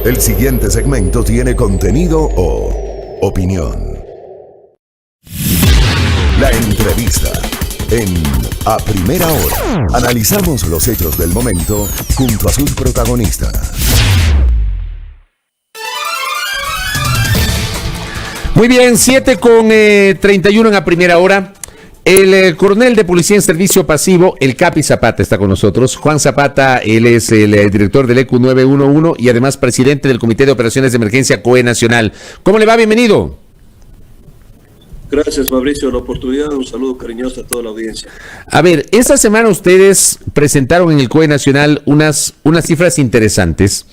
El siguiente segmento tiene contenido o opinión. La entrevista en A Primera Hora. Analizamos los hechos del momento junto a sus protagonistas. Muy bien, 7:31 en A Primera Hora. El coronel de Policía en Servicio Pasivo, el Capi Zapata, está con nosotros. Juan Zapata, él es el director del ECU 911 y además presidente del Comité de Operaciones de Emergencia COE Nacional. ¿Cómo le va? Bienvenido. Gracias, Fabricio, la oportunidad. Un saludo cariñoso a toda la audiencia. A ver, esta semana ustedes presentaron en el COE Nacional unas cifras interesantes,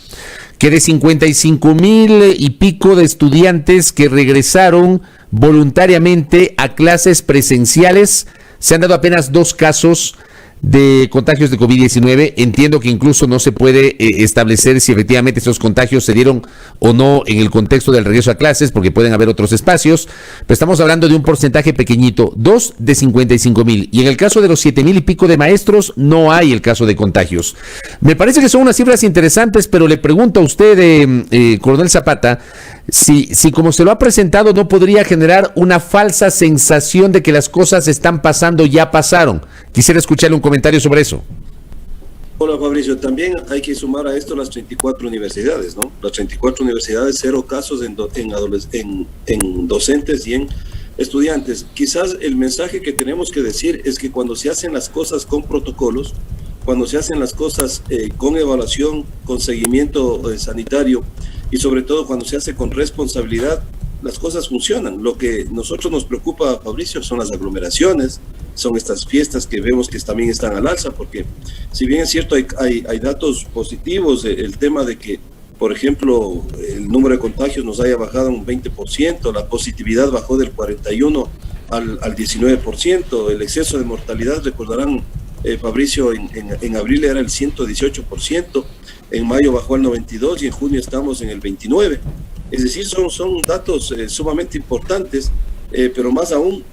que de 55,000 y pico de estudiantes que regresaron voluntariamente a clases presenciales, se han dado apenas 2 casos de contagios de COVID-19. Entiendo que incluso no se puede establecer si efectivamente esos contagios se dieron o no en el contexto del regreso a clases, porque pueden haber otros espacios, pero estamos hablando de un porcentaje pequeñito, 2 de 55,000, y en el caso de los 7,000 y pico de maestros no hay el caso de contagios. Me parece que son unas cifras interesantes, pero le pregunto a usted, coronel Zapata, si como se lo ha presentado no podría generar una falsa sensación de que las cosas están pasando, ya pasaron. Quisiera escucharle un comentario sobre eso. Hola, Fabricio. También hay que sumar a esto las 34 universidades, ¿no? Las 34 universidades, 0 casos en docentes y en estudiantes. Quizás el mensaje que tenemos que decir es que cuando se hacen las cosas con protocolos, cuando se hacen las cosas con evaluación, con seguimiento sanitario y sobre todo cuando se hace con responsabilidad, las cosas funcionan. Lo que nosotros nos preocupa, Fabricio, son las aglomeraciones, son estas fiestas que vemos que también están al alza, porque si bien es cierto hay datos positivos, el tema de que, por ejemplo, el número de contagios nos haya bajado un 20%, la positividad bajó del 41% al 19%, el exceso de mortalidad, recordarán, Fabricio, en abril era el 118%, en mayo bajó al 92% y en junio estamos en el 29%. Es decir, son datos sumamente importantes, pero más aún,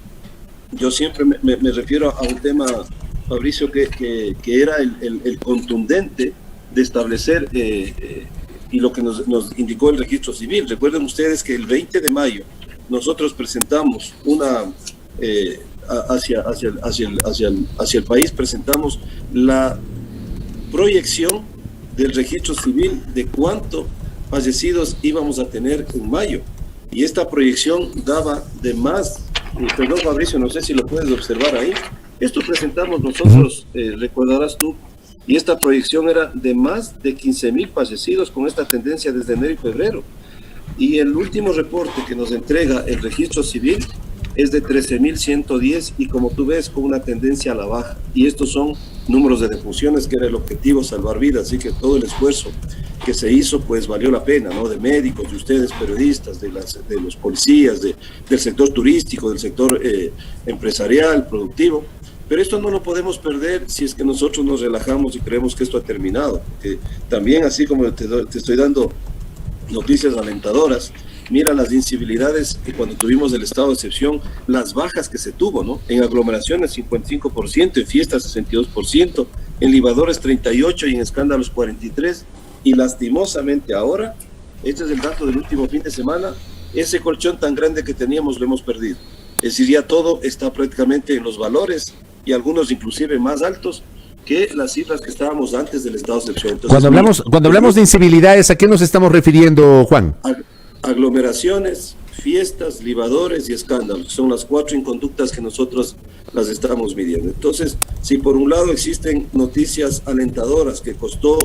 yo siempre me refiero a un tema, Fabricio, que era el contundente de establecer y lo que nos indicó el registro civil. Recuerden ustedes que el 20 de mayo nosotros presentamos hacia el país, presentamos la proyección del registro civil de cuánto fallecidos íbamos a tener en mayo, y esta proyección daba de más, perdón, Fabricio, no sé si lo puedes observar ahí, esto presentamos nosotros, recordarás tú, y esta proyección era de más de 15,000 fallecidos con esta tendencia desde enero y febrero, y el último reporte que nos entrega el registro civil es de 13,110 y como tú ves con una tendencia a la baja, y estos son números de defunciones que era el objetivo, salvar vidas, así que todo el esfuerzo que se hizo pues valió la pena, ¿no? De médicos, de ustedes periodistas, de los policías, del sector turístico, del sector empresarial, productivo, pero esto no lo podemos perder si es que nosotros nos relajamos y creemos que esto ha terminado, porque también así como te estoy dando noticias alentadoras, mira las incivilidades que cuando tuvimos el estado de excepción, las bajas que se tuvo, ¿no? En aglomeraciones 55%, en fiestas 62%, en libadores 38% y en escándalos 43%, y lastimosamente ahora, este es el dato del último fin de semana, ese colchón tan grande que teníamos lo hemos perdido. Es decir, ya todo está prácticamente en los valores y algunos inclusive más altos que las cifras que estábamos antes del estado de excepción. Entonces, cuando hablamos de incivilidades, ¿a qué nos estamos refiriendo, Juan? Aglomeraciones, fiestas, libadores y escándalos. Son las 4 inconductas que nosotros las estamos midiendo. Entonces, si por un lado existen noticias alentadoras que costó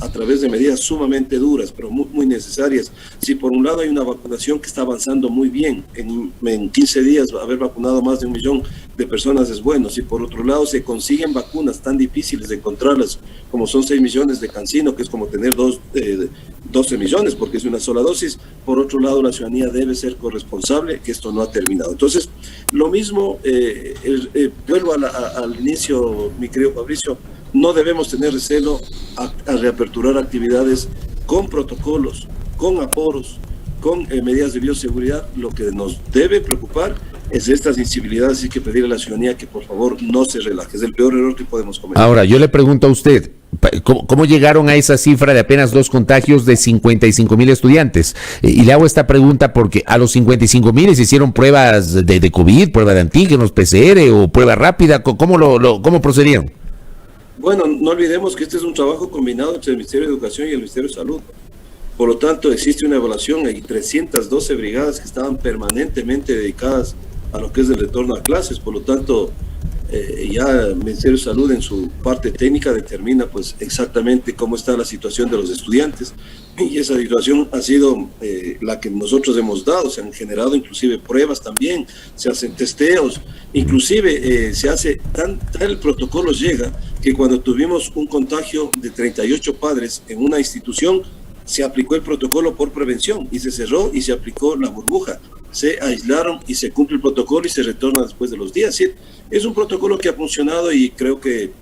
a través de medidas sumamente duras, pero muy necesarias, si por un lado hay una vacunación que está avanzando muy bien, en 15 días haber vacunado más de 1 millón de personas es bueno, si por otro lado se consiguen vacunas tan difíciles de encontrarlas, como son 6 millones de CanSino, que es como tener 12 millones, porque es una sola dosis, por otro lado la ciudadanía debe ser corresponsable, que esto no ha terminado. Entonces, lo mismo, vuelvo al inicio, mi querido Fabricio, no debemos tener recelo a reaperturar actividades con protocolos, con aforos, con medidas de bioseguridad. Lo que nos debe preocupar es estas incivilidades y que pedirle a la ciudadanía que por favor no se relaje. Es el peor error que podemos cometer. Ahora, yo le pregunto a usted, ¿Cómo llegaron a esa cifra de apenas 2 contagios de 55,000 estudiantes? Y le hago esta pregunta porque a los 55,000 se hicieron pruebas de COVID, prueba de antígenos, PCR o prueba rápida. ¿Cómo procedieron? Bueno, no olvidemos que este es un trabajo combinado entre el Ministerio de Educación y el Ministerio de Salud. Por lo tanto, existe una evaluación. Hay 312 brigadas que estaban permanentemente dedicadas a lo que es el retorno a clases. Por lo tanto, ya el Ministerio de Salud en su parte técnica determina pues exactamente cómo está la situación de los estudiantes, y esa situación ha sido la que nosotros hemos dado. Se han generado inclusive pruebas también, se hacen testeos, inclusive se hace tal el protocolo llega que cuando tuvimos un contagio de 38 padres en una institución, se aplicó el protocolo por prevención y se cerró y se aplicó la burbuja. Se aislaron y se cumple el protocolo y se retorna después de los días. ¿Sí? Es un protocolo que ha funcionado y creo que,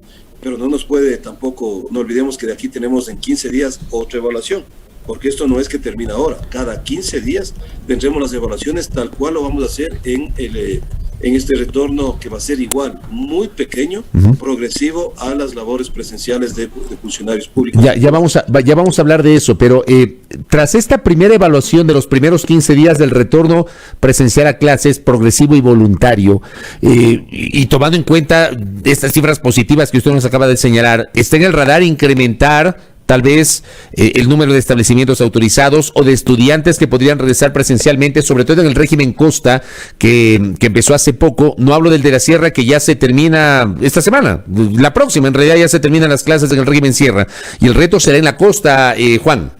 pero no nos puede tampoco, no olvidemos que de aquí tenemos en 15 días otra evaluación, porque esto no es que termina ahora. Cada 15 días tendremos las evaluaciones tal cual lo vamos a hacer en este retorno, que va a ser igual, muy pequeño, progresivo a las labores presenciales de funcionarios públicos. Ya vamos a hablar de eso, pero tras esta primera evaluación de los primeros 15 días del retorno presencial a clases, progresivo y voluntario, y tomando en cuenta estas cifras positivas que usted nos acaba de señalar, ¿está en el radar incrementar tal vez el número de establecimientos autorizados o de estudiantes que podrían regresar presencialmente, sobre todo en el régimen Costa, que empezó hace poco? No hablo del de la Sierra, que ya se termina esta semana, la próxima en realidad ya se terminan las clases en el régimen Sierra, y el reto será en la costa, Juan.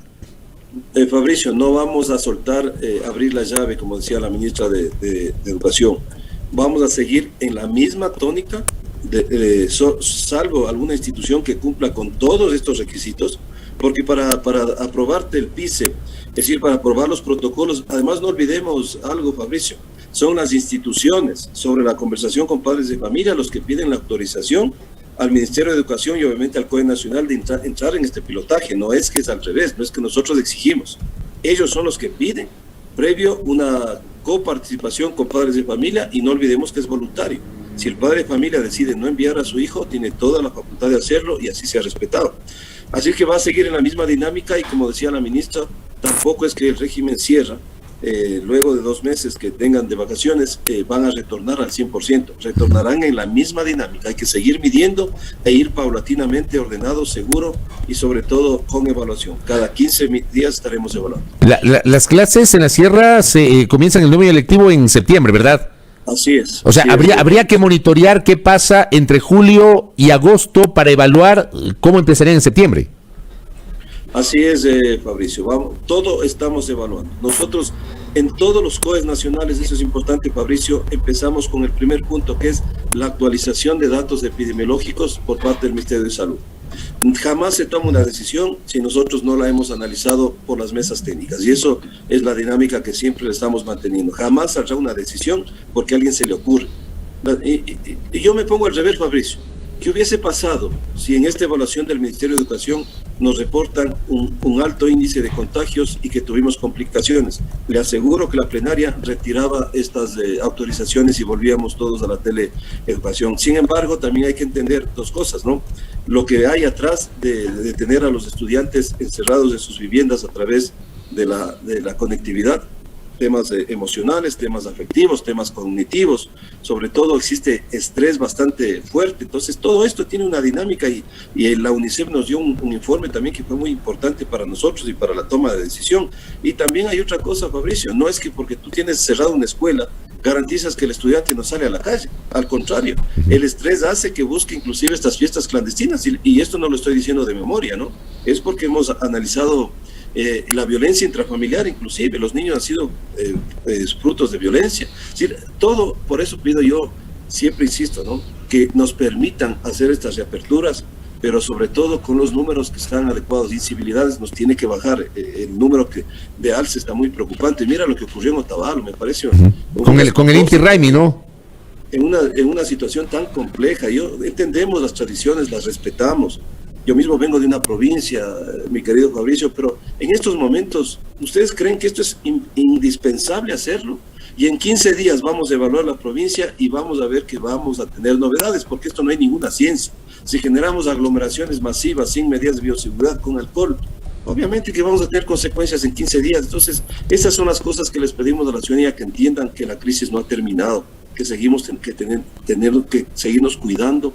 Fabricio, no vamos a soltar, abrir la llave, como decía la ministra de Educación. Vamos a seguir en la misma tónica, salvo alguna institución que cumpla con todos estos requisitos, porque para aprobarte el PICE, es decir, para aprobar los protocolos, además no olvidemos algo, Fabricio, son las instituciones, sobre la conversación con padres de familia, los que piden la autorización al Ministerio de Educación y obviamente al COE Nacional de entrar en este pilotaje. No es que es al revés, no es que nosotros exigimos, ellos son los que piden, previo una coparticipación con padres de familia, y no olvidemos que es voluntario. Si el padre de familia decide no enviar a su hijo, tiene toda la facultad de hacerlo y así se ha respetado. Así que va a seguir en la misma dinámica, y como decía la ministra, tampoco es que el régimen cierra. Luego de 2 meses que tengan de vacaciones, van a retornar al 100%. Retornarán en la misma dinámica. Hay que seguir midiendo e ir paulatinamente, ordenado, seguro y sobre todo con evaluación. Cada 15 días estaremos evaluando. Las clases en la Sierra comienzan el nuevo electivo en septiembre, ¿verdad? Así es. O sea, habría que monitorear qué pasa entre julio y agosto para evaluar cómo empezaría en septiembre. Así es, Fabricio. Todo estamos evaluando. Nosotros, en todos los COEs nacionales, eso es importante, Fabricio, empezamos con el primer punto, que es la actualización de datos epidemiológicos por parte del Ministerio de Salud. Jamás se toma una decisión si nosotros no la hemos analizado por las mesas técnicas, y eso es la dinámica que siempre le estamos manteniendo. Jamás saldrá una decisión porque a alguien se le ocurre. Y yo me pongo al revés, Fabricio. ¿Qué hubiese pasado si en esta evaluación del Ministerio de Educación nos reportan un alto índice de contagios y que tuvimos complicaciones? Le aseguro que la plenaria retiraba estas autorizaciones y volvíamos todos a la teleeducación. Sin embargo, también hay que entender 2 cosas, ¿no? Lo que hay atrás de tener a los estudiantes encerrados en sus viviendas a través de la conectividad, temas emocionales, temas afectivos, temas cognitivos, sobre todo existe estrés bastante fuerte. Entonces todo esto tiene una dinámica, y la UNICEF nos dio un informe también que fue muy importante para nosotros y para la toma de decisión. Y también hay otra cosa, Fabricio, no es que porque tú tienes cerrada una escuela garantizas que el estudiante no sale a la calle. Al contrario, el estrés hace que busque inclusive estas fiestas clandestinas, y esto no lo estoy diciendo de memoria, ¿no? Es porque hemos analizado la violencia intrafamiliar, inclusive los niños han sido frutos de violencia. Es decir, todo, por eso pido yo, siempre insisto, ¿no?, que nos permitan hacer estas reaperturas, pero sobre todo con los números que están adecuados. Incivilidades nos tiene que bajar, el número de alza está muy preocupante. Mira lo que ocurrió en Otavalo, me parece. Con el Inti Raymi, ¿no? En una situación tan compleja. Entendemos las tradiciones, las respetamos. Yo mismo vengo de una provincia, mi querido Fabricio, pero en estos momentos, ¿ustedes creen que esto es indispensable hacerlo? Y en 15 días vamos a evaluar la provincia y vamos a ver que vamos a tener novedades, porque esto no hay ninguna ciencia. Si generamos aglomeraciones masivas sin medidas de bioseguridad con alcohol, obviamente que vamos a tener consecuencias en 15 días. Entonces, esas son las cosas que les pedimos a la ciudadanía, que entiendan que la crisis no ha terminado, que seguimos tener que seguirnos cuidando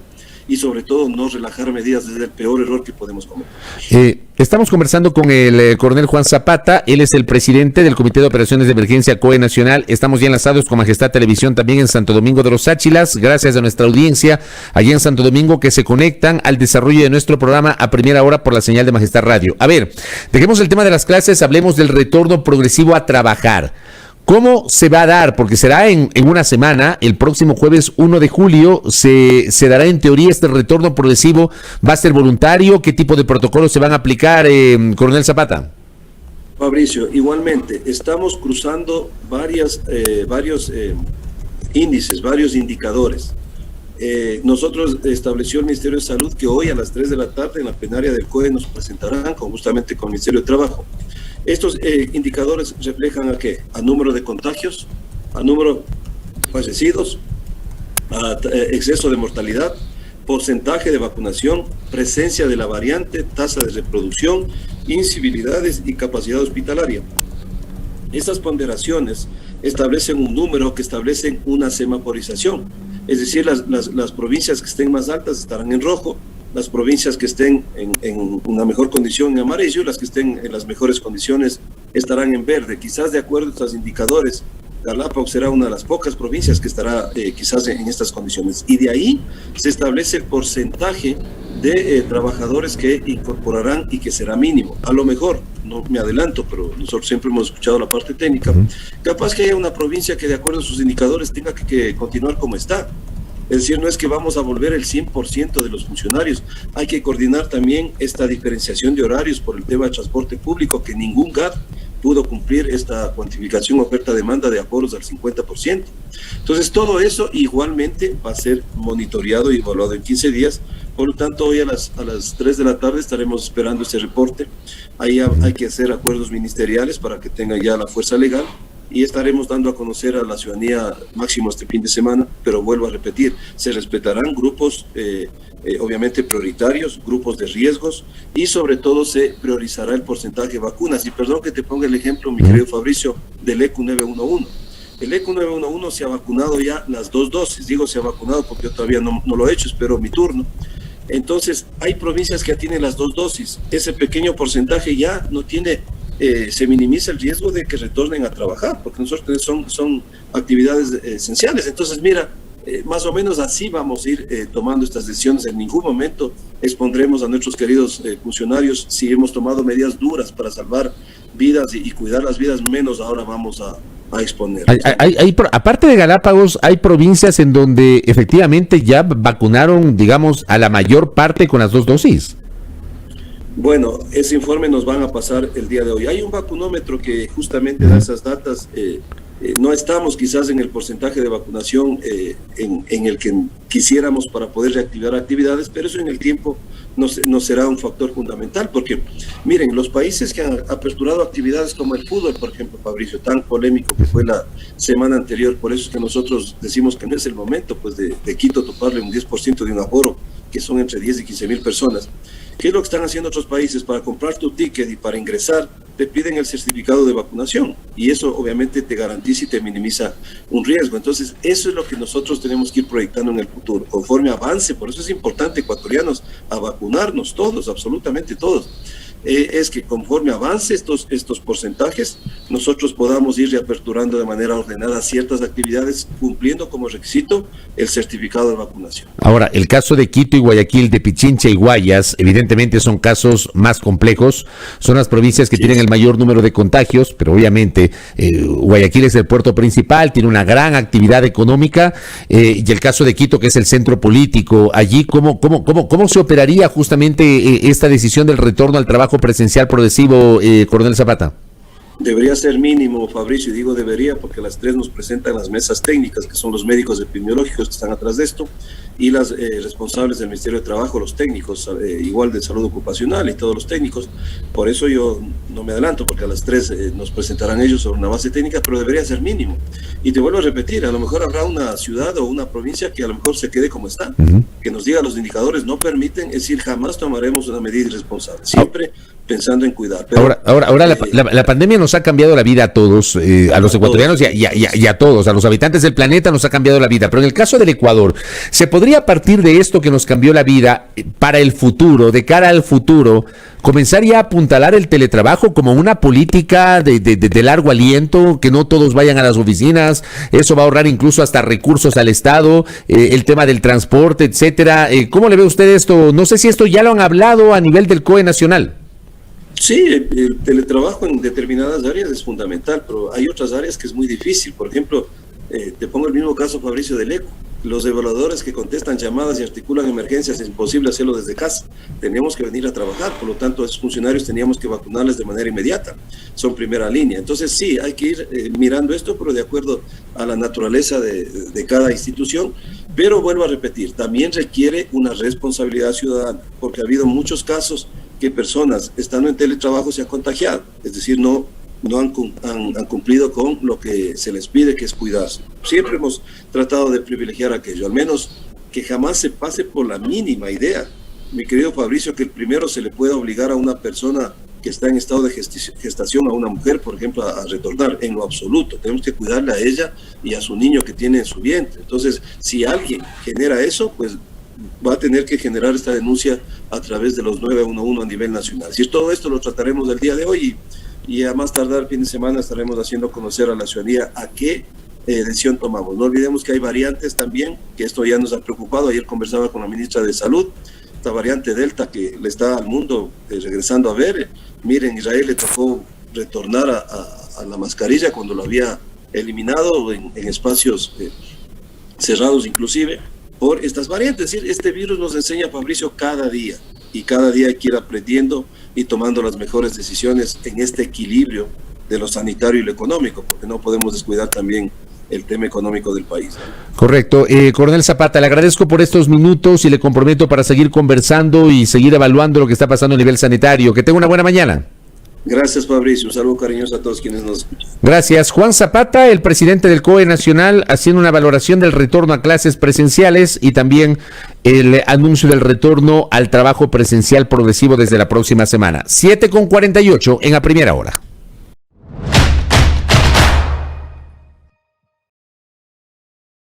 y sobre todo no relajar medidas, desde el peor error que podemos cometer. Estamos conversando con el coronel Juan Zapata, él es el presidente del Comité de Operaciones de Emergencia COE Nacional. Estamos ya enlazados con Majestad Televisión también en Santo Domingo de los Áchilas, gracias a nuestra audiencia allá en Santo Domingo que se conectan al desarrollo de nuestro programa a primera hora por la señal de Majestad Radio. A ver, dejemos el tema de las clases, hablemos del retorno progresivo a trabajar. ¿Cómo se va a dar? Porque será en una semana, el próximo jueves 1 de julio, se dará en teoría este retorno progresivo. ¿Va a ser voluntario? ¿Qué tipo de protocolos se van a aplicar, coronel Zapata? Fabricio, igualmente, estamos cruzando varios índices, varios indicadores. Nosotros estableció el Ministerio de Salud que hoy a las 3 de la tarde en la plenaria del COE nos presentarán justamente con el Ministerio de Trabajo. Estos indicadores reflejan ¿a qué? A número de contagios, a número de fallecidos, a exceso de mortalidad, porcentaje de vacunación, presencia de la variante, tasa de reproducción, incivilidades y capacidad hospitalaria. Estas ponderaciones establecen un número que establecen una semaforización, es decir, las provincias que estén más altas estarán en rojo, las provincias que estén en una mejor condición en amarillo, las que estén en las mejores condiciones estarán en verde. Quizás de acuerdo a estos indicadores, Galápagos será una de las pocas provincias que estará quizás en estas condiciones. Y de ahí se establece el porcentaje de trabajadores que incorporarán y que será mínimo. A lo mejor, no me adelanto, pero nosotros siempre hemos escuchado la parte técnica, capaz que haya una provincia que de acuerdo a sus indicadores tenga que continuar como está. Es decir, no es que vamos a volver el 100% de los funcionarios. Hay que coordinar también esta diferenciación de horarios por el tema de transporte público, que ningún GAT pudo cumplir esta cuantificación oferta-demanda de aforos al 50%. Entonces, todo eso igualmente va a ser monitoreado y evaluado en 15 días. Por lo tanto, hoy a las 3 de la tarde estaremos esperando ese reporte. Ahí hay que hacer acuerdos ministeriales para que tengan ya la fuerza legal. Y estaremos dando a conocer a la ciudadanía máximo este fin de semana, pero vuelvo a repetir, se respetarán grupos obviamente prioritarios, grupos de riesgos y sobre todo se priorizará el porcentaje de vacunas. Y perdón que te ponga el ejemplo, mi querido Fabricio, del ECU 911. El ECU 911 se ha vacunado ya las 2 dosis, digo se ha vacunado porque yo todavía no lo he hecho, espero mi turno. Entonces hay provincias que ya tienen las 2 dosis, ese pequeño porcentaje ya no tiene... se minimiza el riesgo de que retornen a trabajar, porque nosotros son actividades esenciales. Entonces, mira, más o menos así vamos a ir tomando estas decisiones. En ningún momento expondremos a nuestros queridos funcionarios. Si hemos tomado medidas duras para salvar vidas y cuidar las vidas, menos ahora vamos a exponer. Aparte de Galápagos, hay provincias en donde efectivamente ya vacunaron, digamos, a la mayor parte con las 2 dosis. Bueno, ese informe nos van a pasar el día de hoy. Hay un vacunómetro que justamente da esas datas. No estamos quizás en el porcentaje de vacunación en el que quisiéramos para poder reactivar actividades, pero eso en el tiempo no será un factor fundamental, porque miren, los países que han aperturado actividades como el fútbol, por ejemplo, Fabricio, tan polémico que fue la semana anterior, por eso es que nosotros decimos que no es el momento pues de Quito toparle un 10% de un aforo, que son entre 10 y 15 mil personas. ¿Qué es lo que están haciendo otros países? Para comprar tu ticket y para ingresar, te piden el certificado de vacunación. Y eso obviamente te garantiza y te minimiza un riesgo. Entonces, eso es lo que nosotros tenemos que ir proyectando en el futuro. Conforme avance, por eso es importante, ecuatorianos, a vacunarnos todos, absolutamente todos. Es que conforme avance estos porcentajes, nosotros podamos ir reaperturando de manera ordenada ciertas actividades, cumpliendo como requisito el certificado de vacunación. Ahora, el caso de Quito y Guayaquil, de Pichincha y Guayas, evidentemente son casos más complejos, son las provincias que tienen el mayor número de contagios, pero obviamente Guayaquil es el puerto principal, tiene una gran actividad económica, y el caso de Quito, que es el centro político, allí, ¿cómo se operaría justamente esta decisión del retorno al trabajo presencial progresivo, coronel Zapata? Debería ser mínimo, Fabricio, y digo debería porque las 3 nos presentan las mesas técnicas, que son los médicos epidemiológicos que están atrás de esto, y las responsables del Ministerio de Trabajo, los técnicos, igual de salud ocupacional y todos los técnicos. Por eso yo no me adelanto, porque a las 3 nos presentarán ellos sobre una base técnica, pero debería ser mínimo. Y te vuelvo a repetir, a lo mejor habrá una ciudad o una provincia que a lo mejor se quede como está, que nos diga los indicadores no permiten, es decir, jamás tomaremos una medida irresponsable, siempre pensando en cuidar. Pero, ahora la pandemia nos ha cambiado la vida a todos, a los ecuatorianos y a todos, a los habitantes del planeta nos ha cambiado la vida, pero en el caso del Ecuador, ¿se podría a partir de esto que nos cambió la vida para el futuro, de cara al futuro, comenzar ya a apuntalar el teletrabajo como una política de largo aliento, que no todos vayan a las oficinas? Eso va a ahorrar incluso hasta recursos al Estado, el tema del transporte, etcétera. ¿Cómo le ve usted esto? No sé si esto ya lo han hablado a nivel del COE nacional. Sí, el teletrabajo en determinadas áreas es fundamental, pero hay otras áreas que es muy difícil. Por ejemplo, te pongo el mismo caso, Fabricio, del ECO. Los evaluadores que contestan llamadas y articulan emergencias, es imposible hacerlo desde casa. Tenemos que venir a trabajar, por lo tanto, a esos funcionarios teníamos que vacunarles de manera inmediata. Son primera línea. Entonces, sí, hay que ir mirando esto, pero de acuerdo a la naturaleza de cada institución. Pero vuelvo a repetir, también requiere una responsabilidad ciudadana, porque ha habido muchos casos que personas estando en teletrabajo se han contagiado, es decir, no han cumplido con lo que se les pide, que es cuidarse. Siempre hemos tratado de privilegiar aquello, al menos que jamás se pase por la mínima idea, mi querido Fabricio, que el primero se le pueda obligar a una persona que está en estado de gestación, a una mujer, por ejemplo, a retornar, en lo absoluto. Tenemos que cuidarle a ella y a su niño que tiene en su vientre. Entonces, si alguien genera eso, pues va a tener que generar esta denuncia a través de los 911 a nivel nacional. Si todo esto lo trataremos el día de hoy y a más tardar fin de semana estaremos haciendo conocer a la ciudadanía a qué decisión tomamos. No olvidemos que hay variantes también, que esto ya nos ha preocupado. Ayer conversaba con la ministra de Salud, esta variante Delta que le está al mundo regresando a ver. Miren, Israel le tocó retornar a la mascarilla cuando lo había eliminado en espacios cerrados inclusive, por estas variantes. Es decir, este virus nos enseña, Fabricio, cada día, y cada día hay que ir aprendiendo y tomando las mejores decisiones en este equilibrio de lo sanitario y lo económico, porque no podemos descuidar también el tema económico del país. Correcto. Coronel Zapata, le agradezco por estos minutos y le comprometo para seguir conversando y seguir evaluando lo que está pasando a nivel sanitario. Que tenga una buena mañana. Gracias, Fabricio. Un saludo cariñoso a todos quienes nos escuchan. Gracias. Juan Zapata, el presidente del COE Nacional, haciendo una valoración del retorno a clases presenciales y también el anuncio del retorno al trabajo presencial progresivo desde la próxima semana. 7:48 en A Primera Hora.